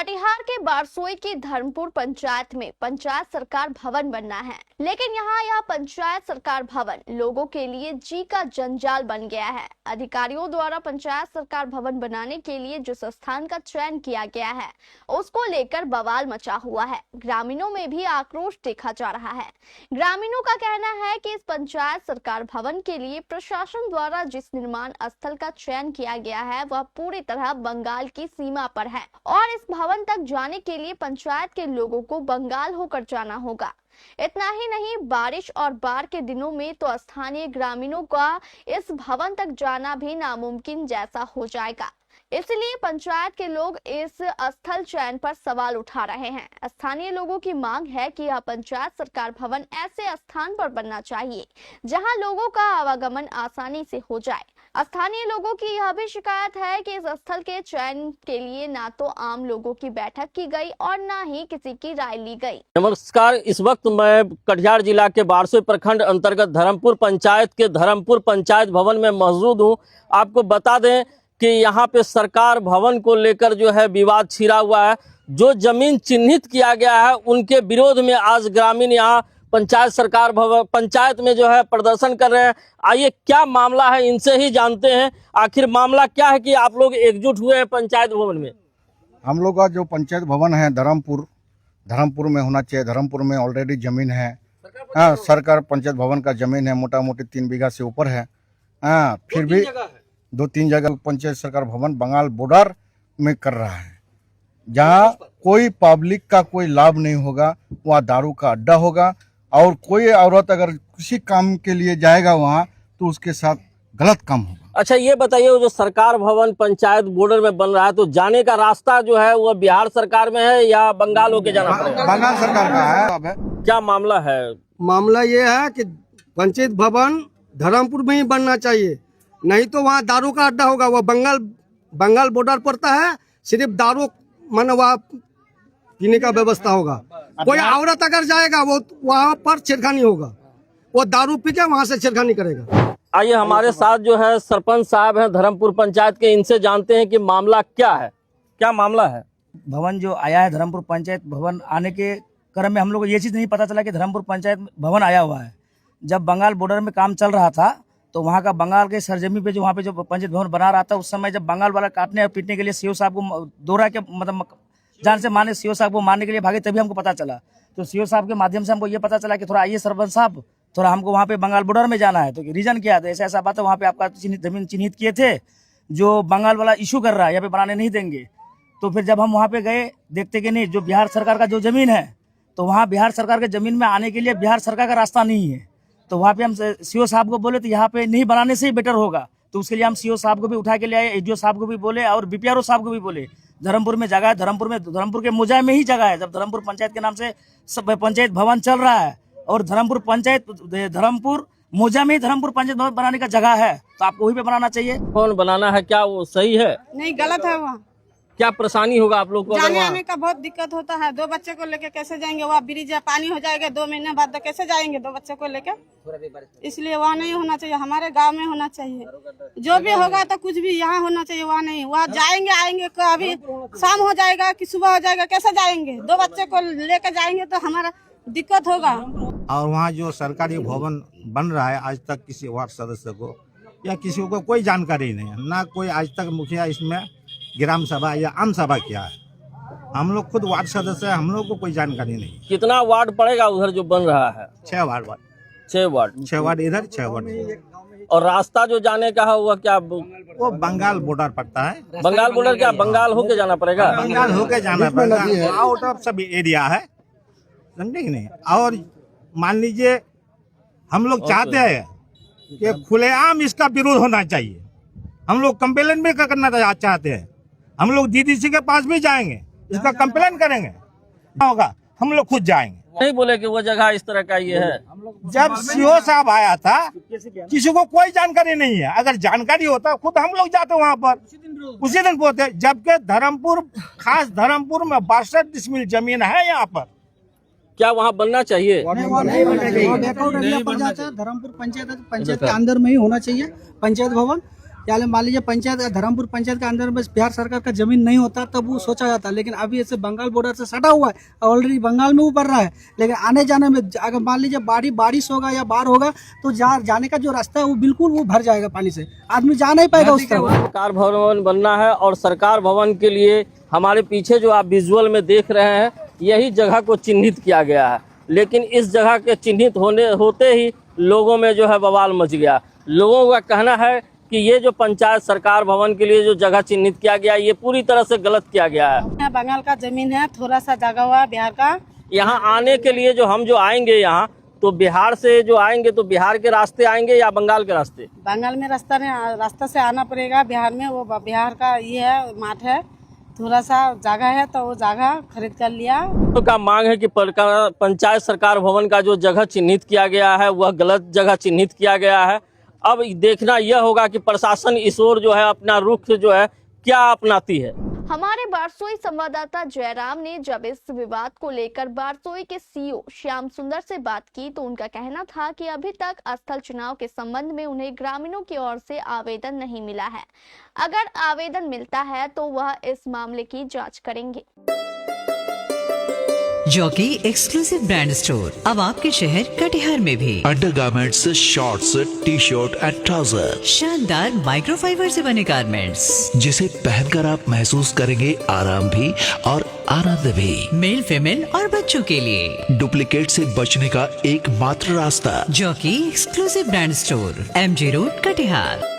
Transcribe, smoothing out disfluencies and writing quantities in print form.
कटिहार के बारसोई की धर्मपुर पंचायत में पंचायत सरकार भवन बनना है, लेकिन यहाँ यह पंचायत सरकार भवन लोगों के लिए जी का जंजाल बन गया है। अधिकारियों द्वारा पंचायत सरकार भवन बनाने के लिए जिस स्थान का चयन किया गया है उसको लेकर बवाल मचा हुआ है। ग्रामीणों में भी आक्रोश देखा जा रहा है। ग्रामीणों का कहना है कि इस पंचायत सरकार भवन के लिए प्रशासन द्वारा जिस निर्माण स्थल का चयन किया गया है वह पूरी तरह बंगाल की सीमा पर है और इस भवन तक जाने के लिए पंचायत के लोगों को बंगाल होकर जाना होगा। इतना ही नहीं, बारिश और बाढ़ के दिनों में तो स्थानीय ग्रामीणों का इस भवन तक जाना भी नामुमकिन जैसा हो जाएगा। इसलिए पंचायत के लोग इस स्थल चयन पर सवाल उठा रहे हैं। स्थानीय लोगों की मांग है कि यह पंचायत सरकार भवन ऐसे स्थान पर बनना चाहिए जहां लोगों का आवागमन आसानी से हो जाए। स्थानीय लोगों की यह भी शिकायत है कि इस स्थल के चयन के लिए ना तो आम लोगों की बैठक की गई और ना ही किसी की राय ली गई। नमस्कार, इस वक्त मैं कटिहार जिला के बारसोई प्रखंड अंतर्गत धर्मपुर पंचायत के धर्मपुर पंचायत भवन में मौजूद हूँ। आपको बता दें कि यहाँ पे सरकार भवन को लेकर जो है विवाद छिड़ा हुआ है। जो जमीन चिन्हित किया गया है उनके विरोध में आज ग्रामीण यहाँ पंचायत सरकार भवन पंचायत में जो है प्रदर्शन कर रहे हैं। आइए क्या मामला है इनसे ही जानते हैं। आखिर मामला क्या है कि आप लोग एकजुट हुए हैं पंचायत भवन में? हम लोग का जो पंचायत भवन है धर्मपुर में होना चाहिए। धर्मपुर में ऑलरेडी जमीन है। हाँ, सरकार पंचायत भवन का जमीन है, मोटा मोटी 3 बीघा से ऊपर है। हाँ, फिर भी 2-3 जगह पंचायत सरकार भवन बंगाल बॉर्डर में कर रहा है, जहाँ कोई पब्लिक का कोई लाभ नहीं होगा। वहाँ दारू का अड्डा होगा और कोई औरत अगर किसी काम के लिए जाएगा वहाँ तो उसके साथ गलत काम होगा। अच्छा, ये बताइए, वो जो सरकार भवन पंचायत बॉर्डर में बन रहा है तो जाने का रास्ता जो है वो बिहार सरकार में है या बंगाल होके जाना पड़ेगा? बंगाल सरकार का है। अब क्या मामला है? मामला ये है कि पंचायत भवन धर्मपुर में ही बनना चाहिए, नहीं तो वहाँ दारू का अड्डा होगा। वह बंगाल बॉर्डर पड़ता है, सिर्फ दारू माने वहाँ पीने का व्यवस्था होगा। कोई औरत अगर जाएगा वो वहाँ पर छेड़खानी होगा, वो दारू पी के वहाँ से छेड़खानी करेगा। आइए, हमारे साथ जो है सरपंच साहब हैं धर्मपुर पंचायत के, इनसे जानते हैं कि मामला क्या है। क्या मामला है? भवन जो आया है धर्मपुर पंचायत भवन आने के क्रम में हम लोग को ये चीज़ नहीं पता चला कि धर्मपुर पंचायत भवन आया हुआ है। जब बंगाल बॉर्डर में काम चल रहा था तो वहाँ का बंगाल के सरजमी पे जो वहाँ पे जो पंचायत भवन बना रहा था, उस समय जब बंगाल वाला काटने और पीटने के लिए सीओ साहब को दोहरा के मतलब जान से मारने सीओ साहब को मारने के लिए भागे, तभी हमको पता चला। तो सीओ साहब के माध्यम से हमको ये पता चला कि थोड़ा आइए सरपंच साहब, थोड़ा हमको वहाँ पे बंगाल बॉर्डर में जाना है। तो रीजन क्या है? ऐसा बात है, वहाँ पे आपका जमीन चिन्हित किए थे जो बंगाल वाला इशू कर रहा है, यहाँ पे बनाने नहीं देंगे। तो फिर जब हम वहाँ पे गए, देखते कि नहीं, जो बिहार सरकार का जो जमीन है, तो वहाँ बिहार सरकार के जमीन में आने के लिए बिहार सरकार का रास्ता नहीं है। तो वहाँ पे हम सीओ साहब को बोले तो यहाँ पे नहीं बनाने से ही बेटर होगा। तो उसके लिए हम सीओ साहब को भी उठा के ले आए, एडीओ साहब को भी बोले और बीपीआरओ साहब को भी बोले। धर्मपुर में जगह है, धर्मपुर के मोजा में ही जगह है। जब धर्मपुर पंचायत के नाम से सब पंचायत भवन चल रहा है और धर्मपुर मोजा में ही धर्मपुर पंचायत भवन बनाने का जगह है, तो आपको वहीं पे बनाना चाहिए। कौन बनाना है? क्या वो सही है? नहीं, गलत है। वहाँ क्या परेशानी होगा आप लोग को? जाने आने का बहुत दिक्कत होता है। 2 बच्चे को लेके कैसे जाएंगे? वहाँ ब्रिज है, पानी हो जाएगा 2 महीने बाद, तो कैसे जाएंगे 2 बच्चे को लेके? इसलिए वहाँ नहीं होना चाहिए, हमारे गांव में होना चाहिए। जो भी होगा तो कुछ भी यहाँ होना चाहिए, वहाँ नहीं। वहाँ जाएंगे आएंगे, अभी शाम हो जाएगा कि सुबह हो जाएगा, कैसे जाएंगे? 2 बच्चे को लेके जाएंगे तो हमारा दिक्कत होगा। और वहाँ जो सरकारी भवन बन रहा है, आज तक किसी वार्ड सदस्य को या किसी को कोई जानकारी नहीं है। ना कोई आज तक मुखिया इसमें ग्राम सभा या आम सभा किया है। हम लोग खुद वार्ड सदस्य है, हम लोग को कोई जानकारी नहीं। कितना वार्ड पड़ेगा उधर जो बन रहा है? 6 वार्ड 6 वार्ड इधर, 6 वार्ड। और रास्ता जो जाने का है वो क्या? वो बंगाल बॉर्डर पड़ता है। बंगाल बॉर्डर क्या बंगाल होके जाना पड़ेगा? बंगाल होके जाना पड़ेगा। आउट ऑफ सब एरिया है, समझे कि नहीं? और मान लीजिए हम लोग चाहते हैं कि खुलेआम इसका विरोध होना चाहिए। हम लोग कंप्लेन भी करना चाहते हैं। हम लोग डीडीसी के पास भी जाएंगे, इसका कंप्लेन करेंगे। होगा हम लोग खुद जाएंगे। नहीं बोले कि वो जगह इस तरह का ये है। जब सीओ साहब आया था किसी को कोई जानकारी नहीं है। अगर जानकारी होता खुद हम लोग जाते वहाँ पर, उसी दिन पहुंचते। जबकि खास धर्मपुर में 62 डिसमिल जमीन है यहाँ पर। क्या वहाँ बनना चाहिए? धर्मपुर पंचायत के अंदर में ही होना चाहिए पंचायत भवन। या मान लीजिए पंचायत धर्मपुर पंचायत के अंदर में बिहार सरकार का जमीन नहीं होता तब वो सोचा जाता, लेकिन अभी ऐसे बंगाल बॉर्डर से सटा हुआ है, ऑलरेडी बंगाल में ऊपर रहा है, लेकिन आने जाने में अगर मान लीजिए बारिश होगा या बाढ़ होगा तो जाने का जो रास्ता है वो बिल्कुल वो भर जाएगा पानी से, आदमी जा नहीं पाएगा उस तरफ। सरकार भवन बनना है और सरकार भवन के लिए हमारे पीछे जो आप विजुअल में देख रहे हैं यही जगह को चिन्हित किया गया है, लेकिन इस जगह के चिन्हित होते ही लोगों में जो है बवाल मच गया। लोगों का कहना है कि ये जो पंचायत सरकार भवन के लिए जो जगह चिन्हित किया गया ये पूरी तरह से गलत किया गया है। बंगाल का जमीन है, थोड़ा सा जगह हुआ है बिहार का। यहाँ आने के लिए हम जो आएंगे यहाँ तो बिहार से जो आएंगे तो बिहार के रास्ते आएंगे या बंगाल के रास्ते? बंगाल में रास्ता से आना पड़ेगा, बिहार में वो बिहार का ये है माठ है, थोड़ा सा जगह है तो वो जगह खरीद कर लिया। तो का मांग है कि पंचायत सरकार भवन का जो जगह चिन्हित किया गया है वह गलत जगह चिन्हित किया गया है। अब देखना यह होगा कि प्रशासन इस ओर जो है अपना रुख जो है क्या अपनाती है। हमारे बारसोई संवाददाता जयराम ने जब इस विवाद को लेकर बारसोई के सीईओ श्याम सुंदर से बात की तो उनका कहना था कि अभी तक स्थल चुनाव के संबंध में उन्हें ग्रामीणों की ओर से आवेदन नहीं मिला है। अगर आवेदन मिलता है तो वह इस मामले की जांच करेंगे। जॉकी एक्सक्लूसिव ब्रांड स्टोर अब आपके शहर कटिहार में भी। Undergarments, shorts, T shirt and trouser, शानदार माइक्रोफाइबर से बने गारमेंट्स जिसे पहनकर आप महसूस करेंगे आराम भी और आनंद भी। मेल, फीमेल और बच्चों के लिए डुप्लीकेट से बचने का एकमात्र रास्ता jockey exclusive brand store, MG road, Katihar.